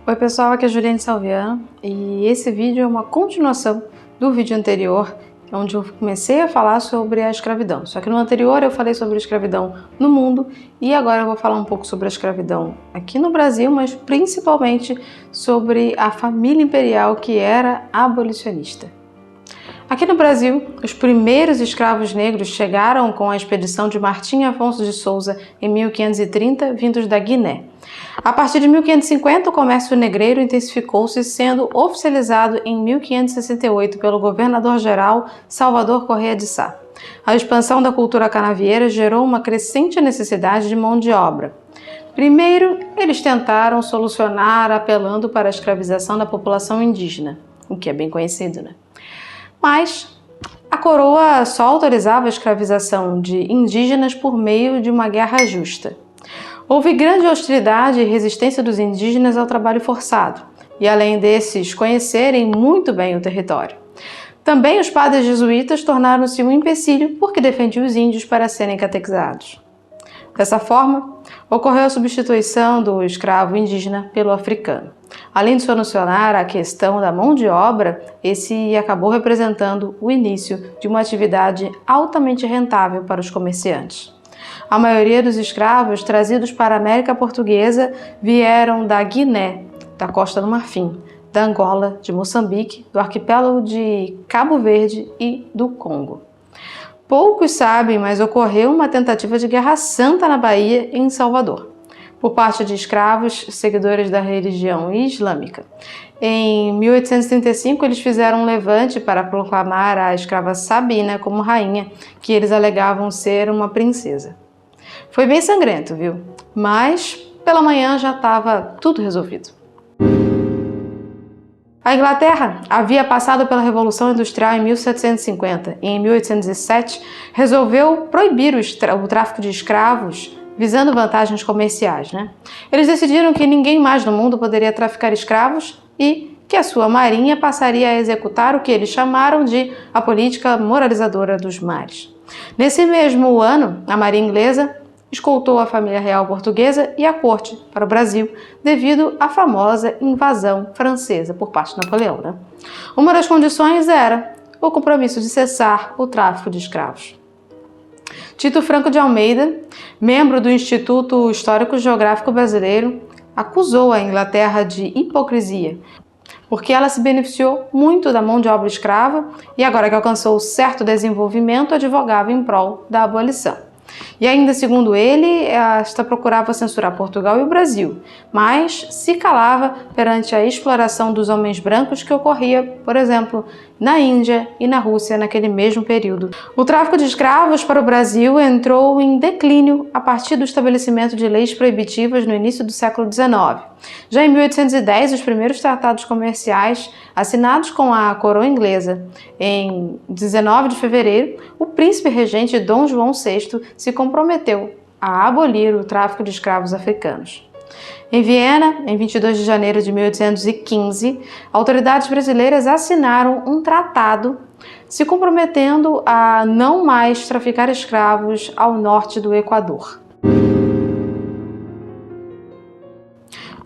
Oi pessoal, aqui é a Juliane Salviano e esse vídeo é uma continuação do vídeo anterior, onde eu comecei a falar sobre a escravidão. Só que no anterior eu falei sobre a escravidão no mundo e agora eu vou falar um pouco sobre a escravidão aqui no Brasil, mas principalmente sobre a família imperial que era abolicionista. Aqui no Brasil, os primeiros escravos negros chegaram com a expedição de Martim Afonso de Souza em 1530, vindos da Guiné. A partir de 1550, o comércio negreiro intensificou-se, sendo oficializado em 1568 pelo governador-geral Salvador Correia de Sá. A expansão da cultura canavieira gerou uma crescente necessidade de mão de obra. Primeiro, eles tentaram solucionar apelando para a escravização da população indígena, o que é bem conhecido, né? Mas a coroa só autorizava a escravização de indígenas por meio de uma guerra justa. Houve grande hostilidade e resistência dos indígenas ao trabalho forçado, e além desses conhecerem muito bem o território. Também os padres jesuítas tornaram-se um empecilho porque defendiam os índios para serem catequizados. Dessa forma, ocorreu a substituição do escravo indígena pelo africano. Além de solucionar a questão da mão de obra, esse acabou representando o início de uma atividade altamente rentável para os comerciantes. A maioria dos escravos trazidos para a América Portuguesa vieram da Guiné, da Costa do Marfim, da Angola, de Moçambique, do arquipélago de Cabo Verde e do Congo. Poucos sabem, mas ocorreu uma tentativa de guerra santa na Bahia e em Salvador, por parte de escravos seguidores da religião islâmica. Em 1835, eles fizeram um levante para proclamar a escrava Sabina como rainha, que eles alegavam ser uma princesa. Foi bem sangrento, viu? Mas pela manhã já estava tudo resolvido. A Inglaterra havia passado pela Revolução Industrial em 1750 e em 1807 resolveu proibir o tráfico de escravos visando vantagens comerciais, né? Eles decidiram que ninguém mais no mundo poderia traficar escravos e que a sua marinha passaria a executar o que eles chamaram de a política moralizadora dos mares. Nesse mesmo ano, a marinha inglesa escoltou a família real portuguesa e a corte para o Brasil devido à famosa invasão francesa por parte de Napoleão, né? Uma das condições era o compromisso de cessar o tráfico de escravos. Tito Franco de Almeida, membro do Instituto Histórico Geográfico Brasileiro, acusou a Inglaterra de hipocrisia, porque ela se beneficiou muito da mão de obra escrava e agora que alcançou certo desenvolvimento, advogava em prol da abolição. E ainda segundo ele, esta procurava censurar Portugal e o Brasil, mas se calava perante a exploração dos homens brancos que ocorria, por exemplo, na Índia e na Rússia naquele mesmo período. O tráfico de escravos para o Brasil entrou em declínio a partir do estabelecimento de leis proibitivas no início do século XIX. Já em 1810, os primeiros tratados comerciais assinados com a coroa inglesa, em 19 de fevereiro, o príncipe regente Dom João VI se comprometeu a abolir o tráfico de escravos africanos. Em Viena, em 22 de janeiro de 1815, autoridades brasileiras assinaram um tratado se comprometendo a não mais traficar escravos ao norte do Equador.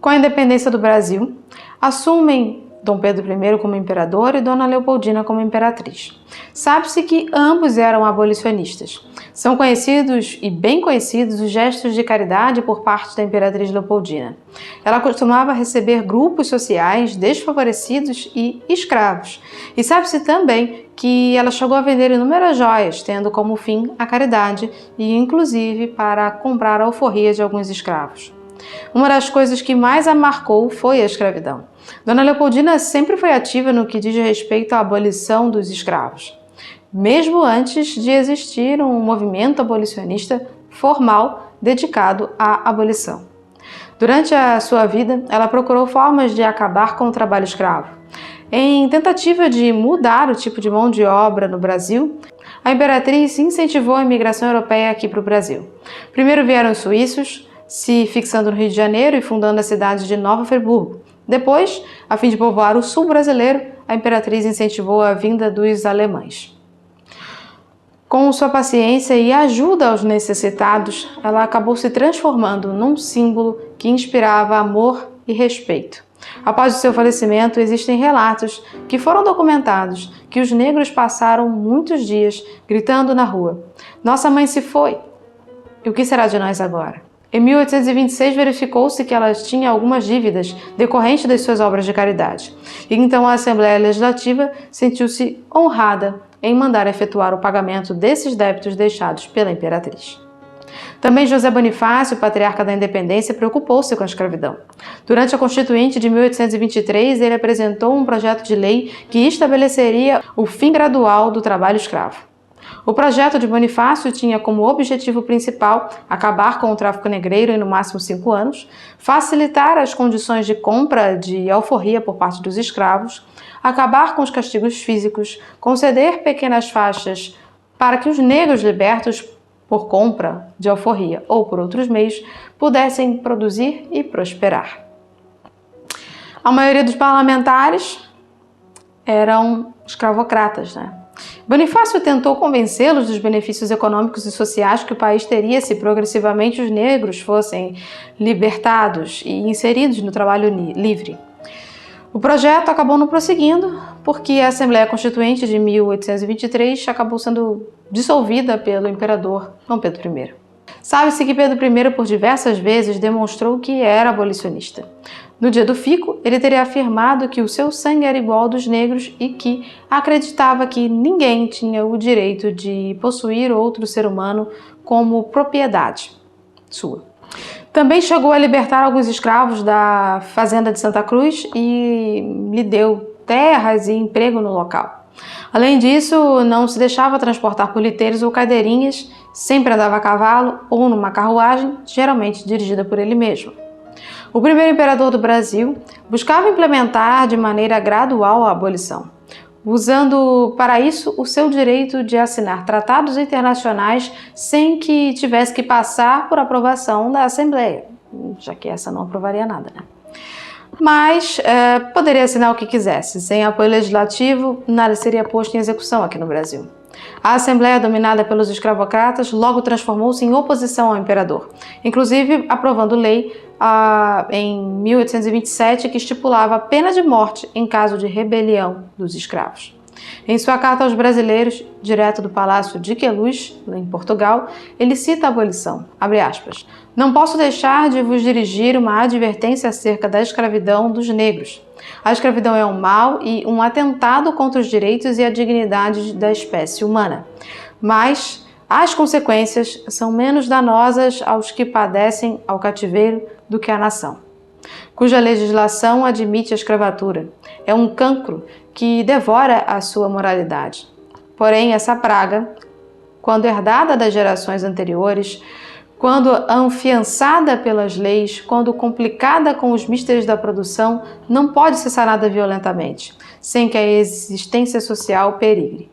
Com a independência do Brasil, assumem Dom Pedro I como imperador e Dona Leopoldina como imperatriz. Sabe-se que ambos eram abolicionistas. São conhecidos e bem conhecidos os gestos de caridade por parte da imperatriz Leopoldina. Ela costumava receber grupos sociais desfavorecidos e escravos. E sabe-se também que ela chegou a vender inúmeras joias, tendo como fim a caridade e inclusive para comprar a alforria de alguns escravos. Uma das coisas que mais a marcou foi a escravidão. Dona Leopoldina sempre foi ativa no que diz respeito à abolição dos escravos, mesmo antes de existir um movimento abolicionista formal dedicado à abolição. Durante a sua vida, ela procurou formas de acabar com o trabalho escravo. Em tentativa de mudar o tipo de mão de obra no Brasil, a imperatriz incentivou a imigração europeia aqui para o Brasil. Primeiro vieram os suíços, se fixando no Rio de Janeiro e fundando a cidade de Nova Friburgo. Depois, a fim de povoar o sul brasileiro, a imperatriz incentivou a vinda dos alemães. Com sua paciência e ajuda aos necessitados, ela acabou se transformando num símbolo que inspirava amor e respeito. Após o seu falecimento, existem relatos que foram documentados que os negros passaram muitos dias gritando na rua: "Nossa mãe se foi! E o que será de nós agora?" Em 1826, verificou-se que ela tinha algumas dívidas decorrentes das suas obras de caridade. E então a Assembleia Legislativa sentiu-se honrada em mandar efetuar o pagamento desses débitos deixados pela imperatriz. Também José Bonifácio, patriarca da Independência, preocupou-se com a escravidão. Durante a Constituinte de 1823, ele apresentou um projeto de lei que estabeleceria o fim gradual do trabalho escravo. O projeto de Bonifácio tinha como objetivo principal acabar com o tráfico negreiro em no máximo 5 anos, facilitar as condições de compra de alforria por parte dos escravos, acabar com os castigos físicos, conceder pequenas faixas para que os negros libertos por compra de alforria ou por outros meios pudessem produzir e prosperar. A maioria dos parlamentares eram escravocratas, Bonifácio tentou convencê-los dos benefícios econômicos e sociais que o país teria se progressivamente os negros fossem libertados e inseridos no trabalho livre. O projeto acabou não prosseguindo, porque a Assembleia Constituinte de 1823 acabou sendo dissolvida pelo imperador Dom Pedro I. Sabe-se que Pedro I, por diversas vezes, demonstrou que era abolicionista. No dia do fico, ele teria afirmado que o seu sangue era igual ao dos negros e que acreditava que ninguém tinha o direito de possuir outro ser humano como propriedade sua. Também chegou a libertar alguns escravos da fazenda de Santa Cruz e lhe deu terras e emprego no local. Além disso, não se deixava transportar por liteiros ou cadeirinhas, sempre andava a cavalo ou numa carruagem, geralmente dirigida por ele mesmo. O primeiro imperador do Brasil buscava implementar de maneira gradual a abolição, usando para isso o seu direito de assinar tratados internacionais sem que tivesse que passar por aprovação da Assembleia, já que essa não aprovaria nada, Mas poderia assinar o que quisesse. Sem apoio legislativo, nada seria posto em execução aqui no Brasil. A Assembleia, dominada pelos escravocratas, logo transformou-se em oposição ao imperador, inclusive aprovando lei em 1827 que estipulava a pena de morte em caso de rebelião dos escravos. Em sua carta aos brasileiros, direto do Palácio de Queluz, em Portugal, ele cita a abolição, abre aspas, "Não posso deixar de vos dirigir uma advertência acerca da escravidão dos negros. A escravidão é um mal e um atentado contra os direitos e a dignidade da espécie humana. Mas as consequências são menos danosas aos que padecem ao cativeiro do que à nação, cuja legislação admite a escravatura. É um cancro que devora a sua moralidade. Porém, essa praga, quando herdada das gerações anteriores, quando afiançada pelas leis, quando complicada com os mistérios da produção, não pode ser sanada violentamente, sem que a existência social perigue.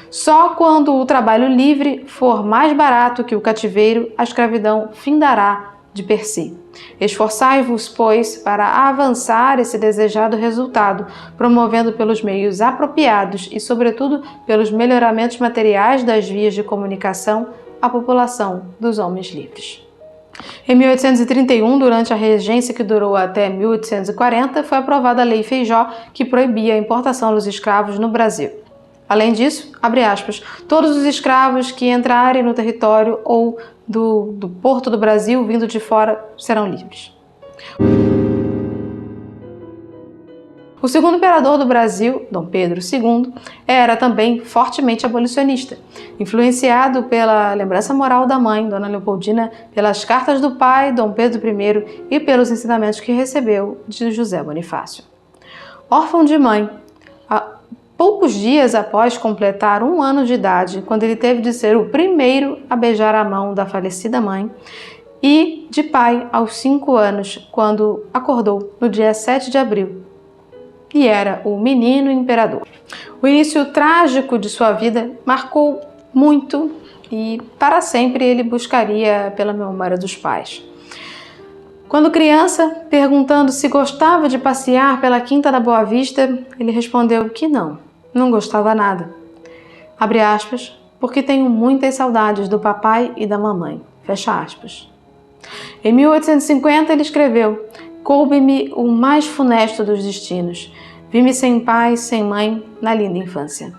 Só quando o trabalho livre for mais barato que o cativeiro, a escravidão findará de per si. Esforçai-vos, pois, para avançar esse desejado resultado, promovendo pelos meios apropriados e, sobretudo, pelos melhoramentos materiais das vias de comunicação, a população dos homens livres." Em 1831, durante a regência que durou até 1840, foi aprovada a Lei Feijó, que proibia a importação dos escravos no Brasil. Além disso, abre aspas, "todos os escravos que entrarem no território ou do porto do Brasil vindo de fora serão livres." O segundo imperador do Brasil, Dom Pedro II, era também fortemente abolicionista, influenciado pela lembrança moral da mãe, Dona Leopoldina, pelas cartas do pai, Dom Pedro I, e pelos ensinamentos que recebeu de José Bonifácio. Órfão de mãe, poucos dias após completar 1 ano de idade, quando ele teve de ser o primeiro a beijar a mão da falecida mãe, e de pai aos 5 anos, quando acordou no dia 7 de abril, e era o menino imperador. O início trágico de sua vida marcou muito e para sempre ele buscaria pela memória dos pais. Quando criança, perguntando se gostava de passear pela Quinta da Boa Vista, ele respondeu que não gostava nada. Abre aspas, "porque tenho muitas saudades do papai e da mamãe." Fecha aspas. Em 1850 ele escreveu: Coube-me o mais funesto dos destinos. Vi-me sem pai, sem mãe, na linda infância.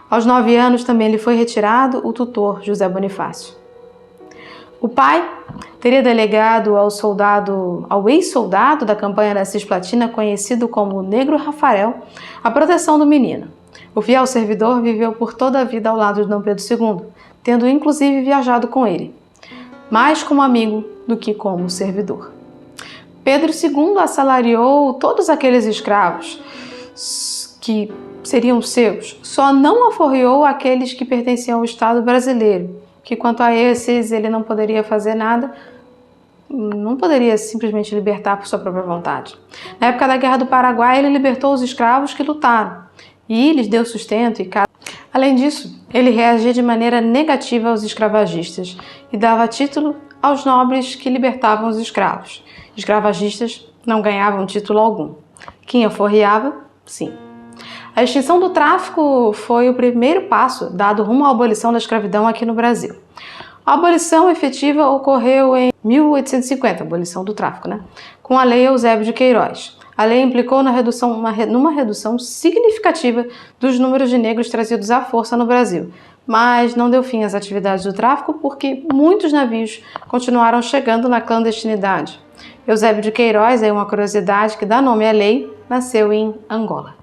Aos 9 anos também lhe foi retirado o tutor José Bonifácio. O pai teria delegado ao ex-soldado da campanha da Cisplatina, conhecido como Negro Rafael, a proteção do menino. O fiel servidor viveu por toda a vida ao lado de Dom Pedro II, tendo inclusive viajado com ele, mais como amigo do que como servidor. Pedro II assalariou todos aqueles escravos que seriam seus, só não aforreou aqueles que pertenciam ao Estado brasileiro, que quanto a esses ele não poderia fazer nada, não poderia simplesmente libertar por sua própria vontade. Na época da Guerra do Paraguai, ele libertou os escravos que lutaram e lhes deu sustento e casa. Além disso, ele reagia de maneira negativa aos escravagistas e dava título aos nobres que libertavam os escravos. Escravagistas não ganhavam título algum. Quem aforreava, sim. A extinção do tráfico foi o primeiro passo dado rumo à abolição da escravidão aqui no Brasil. A abolição efetiva ocorreu em 1850, a abolição do tráfico, com a Lei Eusébio de Queiroz. A lei implicou numa redução significativa dos números de negros trazidos à força no Brasil, mas não deu fim às atividades do tráfico porque muitos navios continuaram chegando na clandestinidade. Eusébio de Queiroz, é uma curiosidade que dá nome à lei, nasceu em Angola.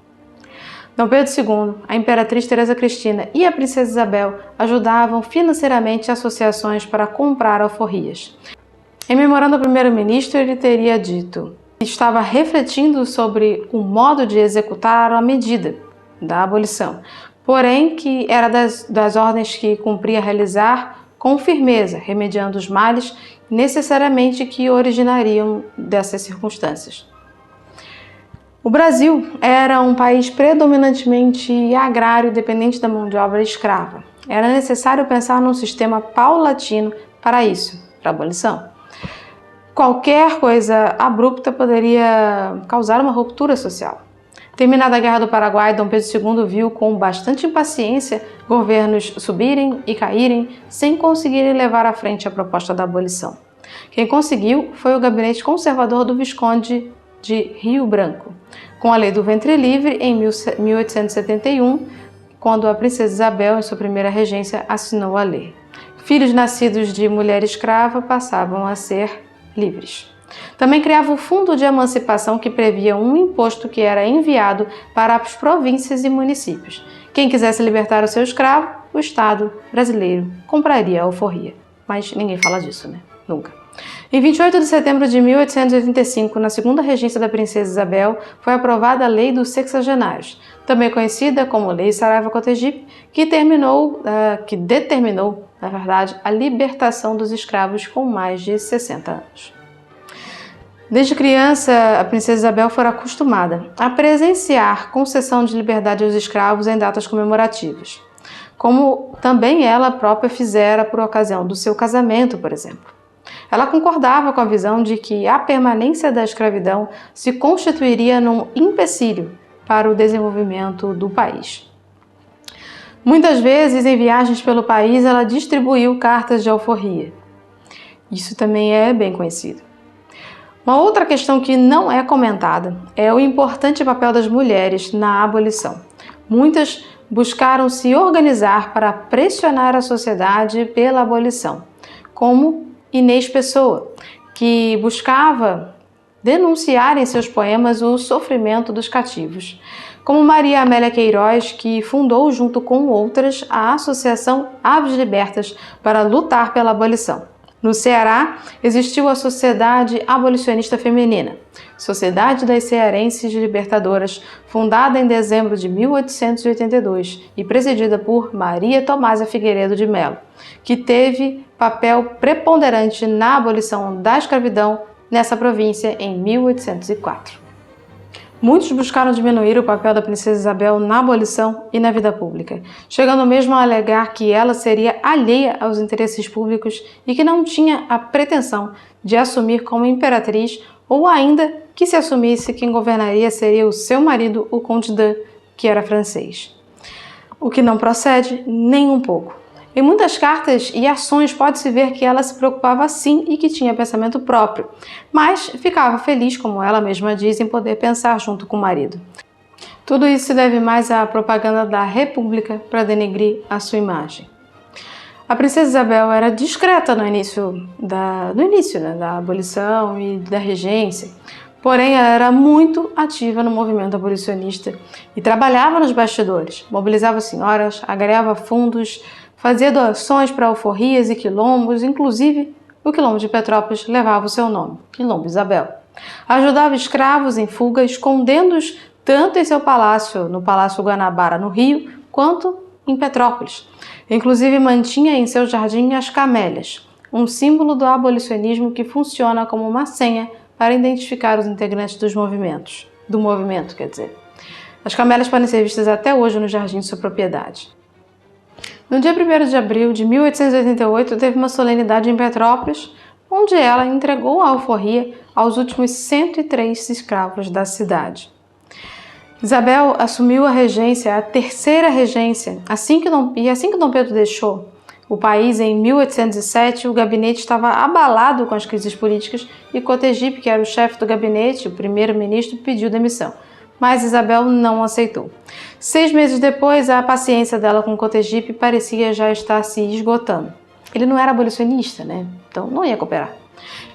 Dom Pedro II, a imperatriz Teresa Cristina e a princesa Isabel ajudavam financeiramente associações para comprar alforrias. Em memorando ao primeiro-ministro, ele teria dito que estava refletindo sobre o modo de executar a medida da abolição, porém que era das ordens que cumpria realizar com firmeza, remediando os males necessariamente que originariam dessas circunstâncias. O Brasil era um país predominantemente agrário dependente da mão de obra escrava. Era necessário pensar num sistema paulatino para isso, para a abolição. Qualquer coisa abrupta poderia causar uma ruptura social. Terminada a Guerra do Paraguai, Dom Pedro II viu com bastante impaciência governos subirem e caírem sem conseguirem levar à frente a proposta da abolição. Quem conseguiu foi o gabinete conservador do Visconde de Rio Branco, com a Lei do Ventre Livre em 1871, quando a princesa Isabel, em sua primeira regência, assinou a lei. Filhos nascidos de mulher escrava passavam a ser livres. Também criava o Fundo de Emancipação, que previa um imposto que era enviado para as províncias e municípios. Quem quisesse libertar o seu escravo, o Estado brasileiro compraria a alforria. Mas ninguém fala disso, Nunca. Em 28 de setembro de 1885, na segunda regência da princesa Isabel, foi aprovada a Lei dos Sexagenários, também conhecida como Lei Saraiva-Cotegipe, que determinou, na verdade, a libertação dos escravos com mais de 60 anos. Desde criança, a princesa Isabel fora acostumada a presenciar concessão de liberdade aos escravos em datas comemorativas, como também ela própria fizera por ocasião do seu casamento, por exemplo. Ela concordava com a visão de que a permanência da escravidão se constituiria num empecilho para o desenvolvimento do país. Muitas vezes, em viagens pelo país, ela distribuiu cartas de alforria. Isso também é bem conhecido. Uma outra questão que não é comentada é o importante papel das mulheres na abolição. Muitas buscaram se organizar para pressionar a sociedade pela abolição, como Inês Pessoa, que buscava denunciar em seus poemas o sofrimento dos cativos, como Maria Amélia Queiroz, que fundou junto com outras a Associação Aves Libertas para lutar pela abolição. No Ceará, existiu a Sociedade Abolicionista Feminina, Sociedade das Cearenses Libertadoras, fundada em dezembro de 1882 e presidida por Maria Tomásia Figueiredo de Melo, que teve papel preponderante na abolição da escravidão nessa província em 1804. Muitos buscaram diminuir o papel da princesa Isabel na abolição e na vida pública, chegando mesmo a alegar que ela seria alheia aos interesses públicos e que não tinha a pretensão de assumir como imperatriz, ou ainda que se assumisse quem governaria seria o seu marido, o Conde d'Eu, que era francês. O que não procede nem um pouco. Em muitas cartas e ações pode-se ver que ela se preocupava sim e que tinha pensamento próprio, mas ficava feliz, como ela mesma diz, em poder pensar junto com o marido. Tudo isso se deve mais à propaganda da República para denegrir a sua imagem. A princesa Isabel era discreta no início da abolição e da regência, porém ela era muito ativa no movimento abolicionista e trabalhava nos bastidores, mobilizava senhoras, agregava fundos, fazia doações para alforrias e quilombos, inclusive o quilombo de Petrópolis levava o seu nome, Quilombo Isabel. Ajudava escravos em fuga, escondendo-os tanto em seu palácio, no Palácio Guanabara, no Rio, quanto em Petrópolis. Inclusive mantinha em seu jardim as camélias, um símbolo do abolicionismo que funciona como uma senha para identificar os integrantes do movimento. As camélias podem ser vistas até hoje no jardim de sua propriedade. No dia 1º de abril de 1888, teve uma solenidade em Petrópolis, onde ela entregou a alforria aos últimos 103 escravos da cidade. Isabel assumiu a regência, a terceira regência, assim que Dom Pedro deixou o país em 1807, o gabinete estava abalado com as crises políticas e Cotegipe, que era o chefe do gabinete, o primeiro-ministro, pediu demissão. Mas Isabel não aceitou. 6 meses depois, a paciência dela com Cotegipe parecia já estar se esgotando. Ele não era abolicionista, né? Então não ia cooperar.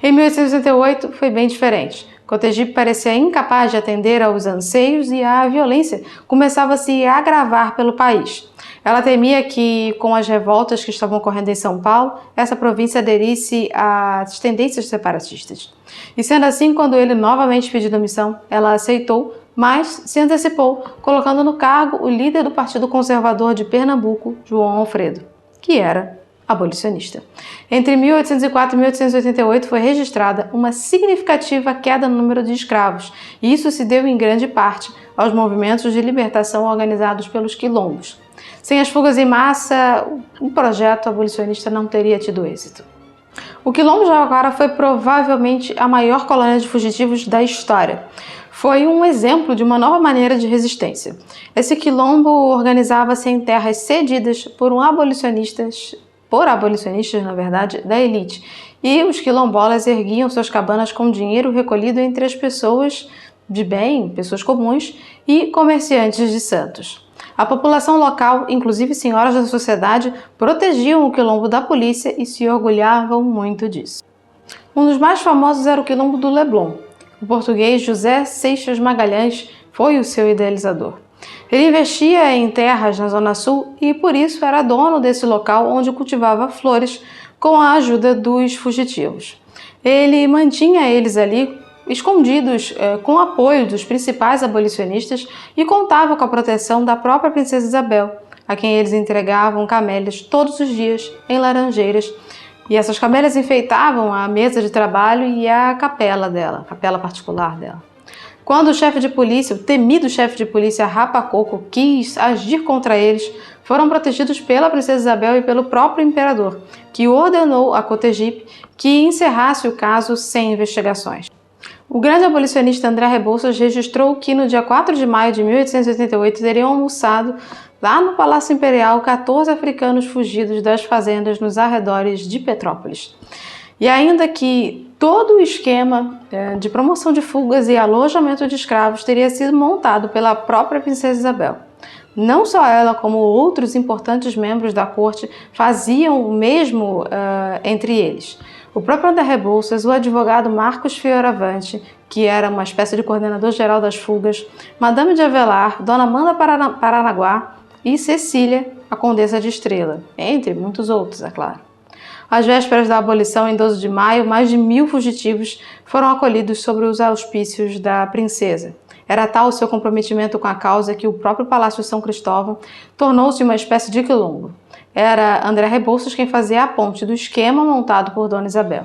Em 1868 foi bem diferente. Cotegipe parecia incapaz de atender aos anseios e a violência começava a se agravar pelo país. Ela temia que, com as revoltas que estavam ocorrendo em São Paulo, essa província aderisse às tendências separatistas. E sendo assim, quando ele novamente pediu demissão, ela aceitou, mas se antecipou, colocando no cargo o líder do Partido Conservador de Pernambuco, João Alfredo, que era abolicionista. Entre 1804 e 1888 foi registrada uma significativa queda no número de escravos, e isso se deu em grande parte aos movimentos de libertação organizados pelos quilombos. Sem as fugas em massa, o projeto abolicionista não teria tido êxito. O Quilombo de Araraquara foi provavelmente a maior colônia de fugitivos da história. Foi um exemplo de uma nova maneira de resistência. Esse quilombo organizava-se em terras cedidas por abolicionistas, na verdade, da elite. E os quilombolas erguiam suas cabanas com dinheiro recolhido entre as pessoas de bem, pessoas comuns e comerciantes de Santos. A população local, inclusive senhoras da sociedade, protegiam o quilombo da polícia e se orgulhavam muito disso. Um dos mais famosos era o quilombo do Leblon. O português José Seixas Magalhães foi o seu idealizador. Ele investia em terras na Zona Sul e, por isso, era dono desse local onde cultivava flores com a ajuda dos fugitivos. Ele mantinha eles ali escondidos com o apoio dos principais abolicionistas e contava com a proteção da própria princesa Isabel, a quem eles entregavam camélias todos os dias em laranjeiras. E essas camélias enfeitavam a mesa de trabalho e a capela particular dela. Quando o chefe de polícia, o temido chefe de polícia Rapacoco, quis agir contra eles, foram protegidos pela princesa Isabel e pelo próprio imperador, que ordenou a Cotegipe que encerrasse o caso sem investigações. O grande abolicionista André Rebouças registrou que no dia 4 de maio de 1888 teriam almoçado lá no Palácio Imperial 14 africanos fugidos das fazendas nos arredores de Petrópolis. E ainda que todo o esquema de promoção de fugas e alojamento de escravos teria sido montado pela própria princesa Isabel. Não só ela, como outros importantes membros da corte faziam o mesmo entre eles. O próprio André Rebouças, o advogado Marcos Fioravante, que era uma espécie de coordenador geral das fugas, Madame de Avelar, Dona Amanda Paranaguá e Cecília, a Condessa de Estrela, entre muitos outros, é claro. Às vésperas da abolição, em 12 de maio, mais de 1000 fugitivos foram acolhidos sob os auspícios da princesa. Era tal o seu comprometimento com a causa que o próprio Palácio São Cristóvão tornou-se uma espécie de quilombo. Era André Rebouças quem fazia a ponte do esquema montado por Dona Isabel.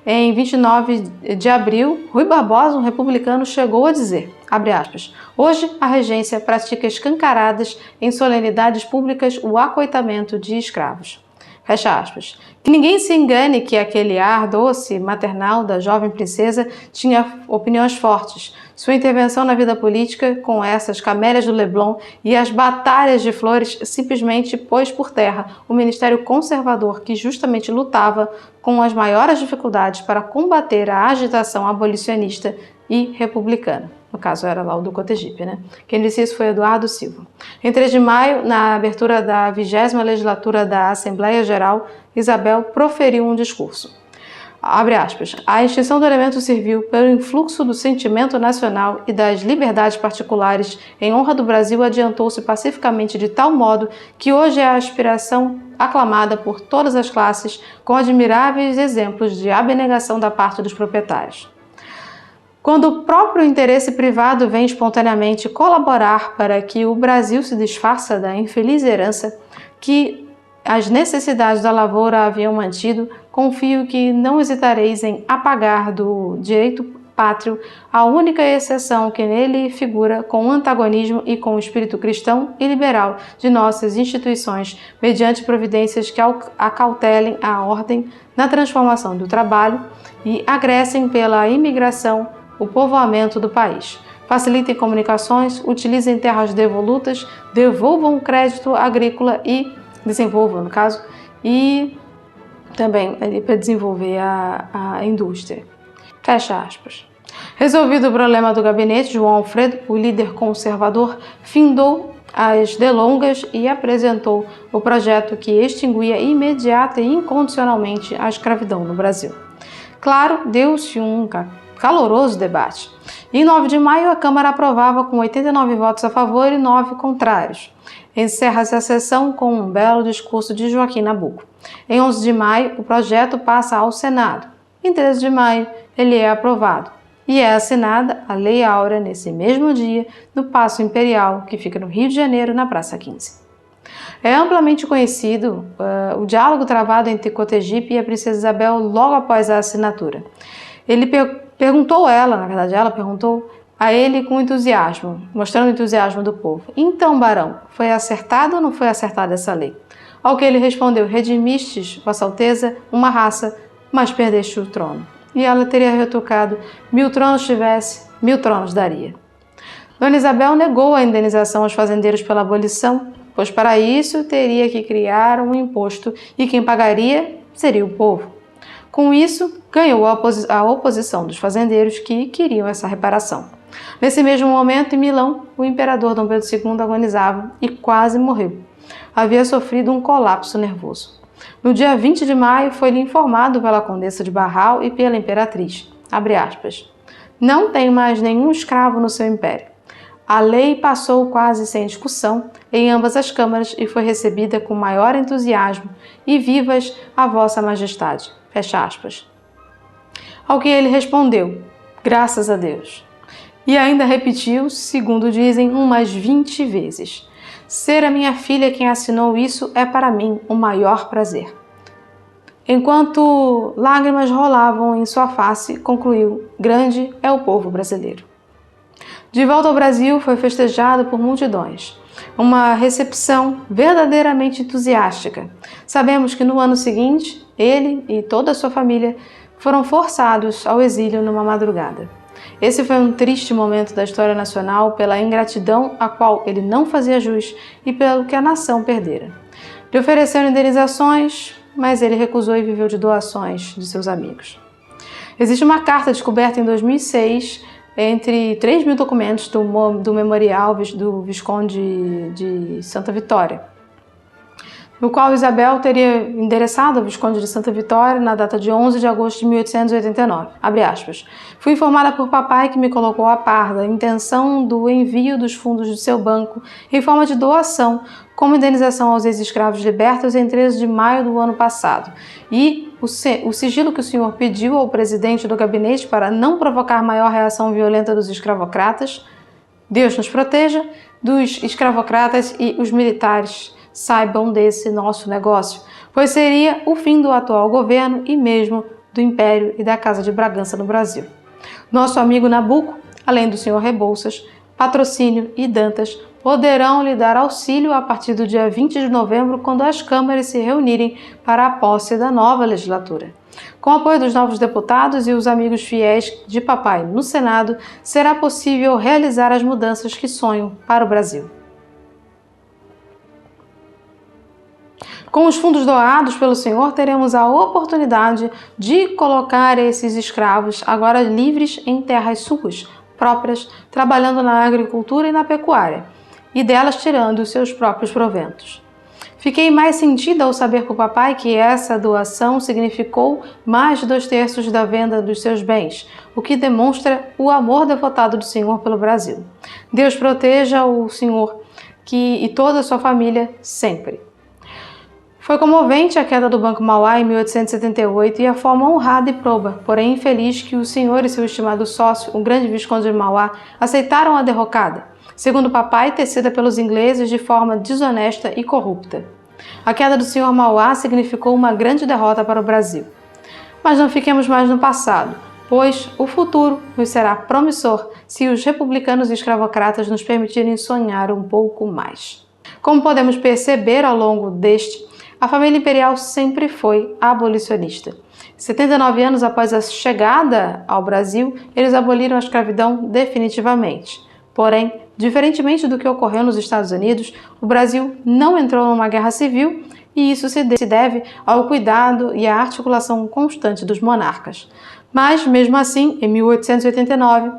Em 29 de abril, Rui Barbosa, um republicano, chegou a dizer, abre aspas, hoje a regência pratica escancaradas em solenidades públicas o acoitamento de escravos. Fecha aspas. Que ninguém se engane que aquele ar doce, maternal da jovem princesa tinha opiniões fortes. Sua intervenção na vida política, com essas camélias do Leblon e as batalhas de flores, simplesmente pôs por terra o ministério conservador que justamente lutava com as maiores dificuldades para combater a agitação abolicionista e republicana. No caso, era lá o do Cotegipe, né? Quem disse isso foi Eduardo Silva. Em 3 de maio, na abertura da 20ª legislatura da Assembleia Geral, Isabel proferiu um discurso. Abre aspas. A extinção do elemento serviu pelo influxo do sentimento nacional e das liberdades particulares em honra do Brasil adiantou-se pacificamente de tal modo que hoje é a aspiração aclamada por todas as classes com admiráveis exemplos de abnegação da parte dos proprietários. Quando o próprio interesse privado vem espontaneamente colaborar para que o Brasil se desfaça da infeliz herança que as necessidades da lavoura haviam mantido, confio que não hesitareis em apagar do direito pátrio a única exceção que nele figura com antagonismo e com o espírito cristão e liberal de nossas instituições, mediante providências que acautelem a ordem na transformação do trabalho e agressem pela imigração o povoamento do país. Facilitem comunicações, utilizem terras devolutas, devolvam o crédito agrícola e desenvolvam, no caso, e também para desenvolver a indústria. Fecha aspas. Resolvido o problema do gabinete, João Alfredo, o líder conservador, findou as delongas e apresentou o projeto que extinguia imediata e incondicionalmente a escravidão no Brasil. Claro, deu-se um caloroso debate. Em 9 de maio, a Câmara aprovava com 89 votos a favor e 9 contrários. Encerra-se a sessão com um belo discurso de Joaquim Nabuco. Em 11 de maio, o projeto passa ao Senado. Em 13 de maio, ele é aprovado. E é assinada a Lei Áurea nesse mesmo dia, no Paço Imperial, que fica no Rio de Janeiro, na Praça 15. É amplamente conhecido o diálogo travado entre Cotegipe e a princesa Isabel logo após a assinatura. Ele perguntou ela perguntou a ele com entusiasmo, mostrando o entusiasmo do povo. Então, barão, foi acertada ou não foi acertada essa lei? Ao que ele respondeu, redimistes, vossa alteza, uma raça, mas perdeste o trono. E ela teria retrucado, 1000 tronos tivesse, 1000 tronos daria. Dona Isabel negou a indenização aos fazendeiros pela abolição, pois para isso teria que criar um imposto e quem pagaria seria o povo. Com isso, ganhou a oposição dos fazendeiros que queriam essa reparação. Nesse mesmo momento, em Milão, o imperador Dom Pedro II agonizava e quase morreu. Havia sofrido um colapso nervoso. No dia 20 de maio, foi-lhe informado pela condessa de Barral e pela imperatriz, abre aspas, não tem mais nenhum escravo no seu império. A lei passou quase sem discussão em ambas as câmaras e foi recebida com maior entusiasmo e vivas a vossa majestade. Fecha aspas. Ao que ele respondeu, graças a Deus. E ainda repetiu, segundo dizem, umas 20 vezes. Ser a minha filha quem assinou isso é para mim o maior prazer. Enquanto lágrimas rolavam em sua face, concluiu, grande é o povo brasileiro. De volta ao Brasil, foi festejado por multidões. Uma recepção verdadeiramente entusiástica. Sabemos que no ano seguinte, ele e toda a sua família foram forçados ao exílio numa madrugada. Esse foi um triste momento da história nacional pela ingratidão a qual ele não fazia jus e pelo que a nação perdera. Lhe ofereceram indenizações, mas ele recusou e viveu de doações de seus amigos. Existe uma carta descoberta em 2006 entre 3.000 documentos do Memorial do Visconde de Santa Vitória, no qual Isabel teria endereçado ao Visconde de Santa Vitória na data de 11 de agosto de 1889. Abre aspas. Fui informada por papai que me colocou a par da intenção do envio dos fundos do seu banco em forma de doação como indenização aos ex-escravos libertos em 13 de maio do ano passado. E o sigilo que o senhor pediu ao presidente do gabinete para não provocar maior reação violenta dos escravocratas, Deus nos proteja, dos escravocratas e os militares saibam desse nosso negócio, pois seria o fim do atual governo e mesmo do Império e da Casa de Bragança no Brasil. Nosso amigo Nabuco, além do senhor Rebouças, Patrocínio e Dantas, poderão lhe dar auxílio a partir do dia 20 de novembro, quando as câmaras se reunirem para a posse da nova legislatura. Com o apoio dos novos deputados e os amigos fiéis de papai no Senado, será possível realizar as mudanças que sonham para o Brasil. Com os fundos doados pelo Senhor, teremos a oportunidade de colocar esses escravos, agora livres, em terras suas próprias, trabalhando na agricultura e na pecuária, e delas tirando os seus próprios proventos. Fiquei mais sentida ao saber por papai que essa doação significou mais de 2/3 da venda dos seus bens, o que demonstra o amor devotado do Senhor pelo Brasil. Deus proteja o Senhor e toda a sua família sempre. Foi comovente a queda do Banco Mauá em 1878 e a forma honrada e proba, porém infeliz, que o senhor e seu estimado sócio, o grande Visconde de Mauá, aceitaram a derrocada, segundo papai, tecida pelos ingleses de forma desonesta e corrupta. A queda do senhor Mauá significou uma grande derrota para o Brasil. Mas não fiquemos mais no passado, pois o futuro nos será promissor se os republicanos e escravocratas nos permitirem sonhar um pouco mais. Como podemos perceber ao longo a família imperial sempre foi abolicionista. 79 anos após a chegada ao Brasil, eles aboliram a escravidão definitivamente. Porém, diferentemente do que ocorreu nos Estados Unidos, o Brasil não entrou numa guerra civil, e isso se deve ao cuidado e à articulação constante dos monarcas. Mas, mesmo assim, em 1889,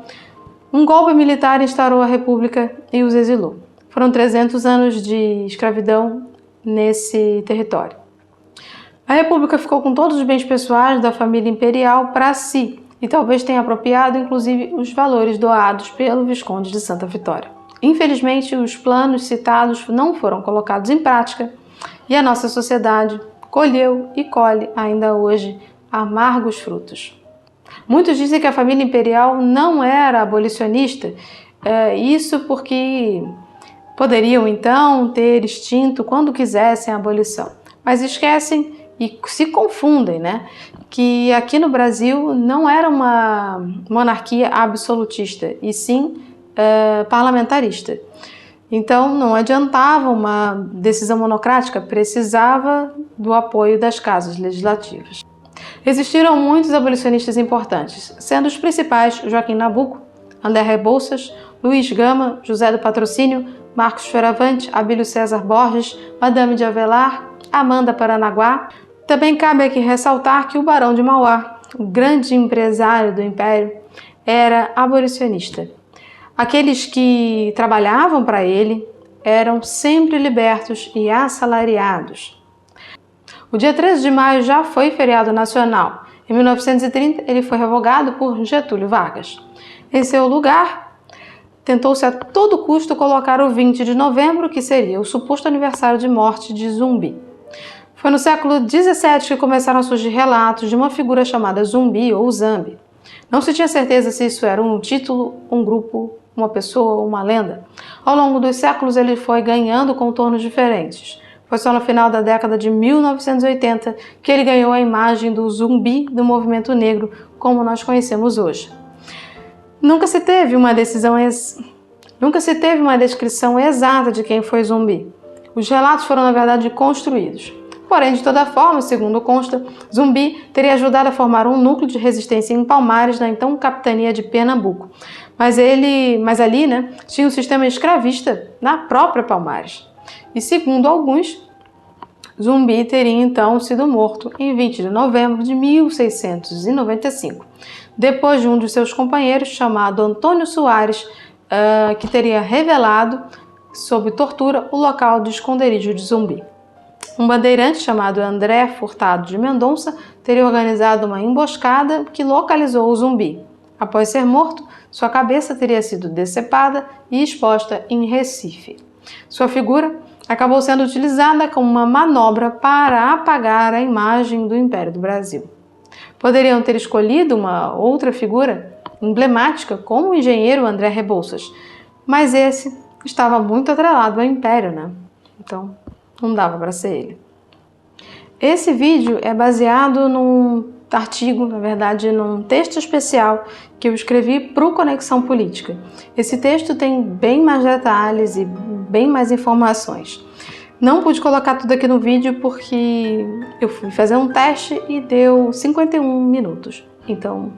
um golpe militar instaurou a República e os exilou. Foram 300 anos de escravidão nesse território. A República ficou com todos os bens pessoais da família imperial para si e talvez tenha apropriado inclusive os valores doados pelo Visconde de Santa Vitória. Infelizmente, os planos citados não foram colocados em prática e a nossa sociedade colheu e colhe ainda hoje amargos frutos. Muitos dizem que a família imperial não era abolicionista, isso porque poderiam, então, ter extinto quando quisessem a abolição. Mas esquecem e se confundem, que aqui no Brasil não era uma monarquia absolutista, e sim parlamentarista. Então, não adiantava uma decisão monocrática, precisava do apoio das casas legislativas. Existiram muitos abolicionistas importantes, sendo os principais Joaquim Nabuco, André Rebouças, Luiz Gama, José do Patrocínio, Marcos Fioravante, Abílio César Borges, Madame de Avelar, Amanda Paranaguá. Também cabe aqui ressaltar que o Barão de Mauá, o grande empresário do Império, era abolicionista. Aqueles que trabalhavam para ele eram sempre libertos e assalariados. O dia 13 de maio já foi feriado nacional. Em 1930, ele foi revogado por Getúlio Vargas. Em seu lugar, tentou-se a todo custo colocar o 20 de novembro, que seria o suposto aniversário de morte de Zumbi. Foi no século XVII que começaram a surgir relatos de uma figura chamada Zumbi ou Zambi. Não se tinha certeza se isso era um título, um grupo, uma pessoa ou uma lenda. Ao longo dos séculos ele foi ganhando contornos diferentes. Foi só no final da década de 1980 que ele ganhou a imagem do zumbi do movimento negro como nós conhecemos hoje. Nunca se teve uma descrição exata de quem foi Zumbi. Os relatos foram, na verdade, construídos. Porém, de toda forma, segundo consta, Zumbi teria ajudado a formar um núcleo de resistência em Palmares, na então capitania de Pernambuco. Mas ali, tinha um sistema escravista na própria Palmares. E segundo alguns, Zumbi teria então sido morto em 20 de novembro de 1695, depois de um de seus companheiros, chamado Antônio Soares, que teria revelado, sob tortura, o local do esconderijo de Zumbi. Um bandeirante chamado André Furtado de Mendonça teria organizado uma emboscada que localizou o Zumbi. Após ser morto, sua cabeça teria sido decepada e exposta em Recife. Sua figura acabou sendo utilizada como uma manobra para apagar a imagem do Império do Brasil. Poderiam ter escolhido uma outra figura emblemática, como o engenheiro André Rebouças, mas esse estava muito atrelado ao Império, Então, não dava para ser ele. Esse vídeo é baseado num artigo, na verdade, num texto especial que eu escrevi para o Conexão Política. Esse texto tem bem mais detalhes e bem mais informações. Não pude colocar tudo aqui no vídeo porque eu fui fazer um teste e deu 51 minutos. Então,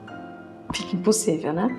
fica impossível, né?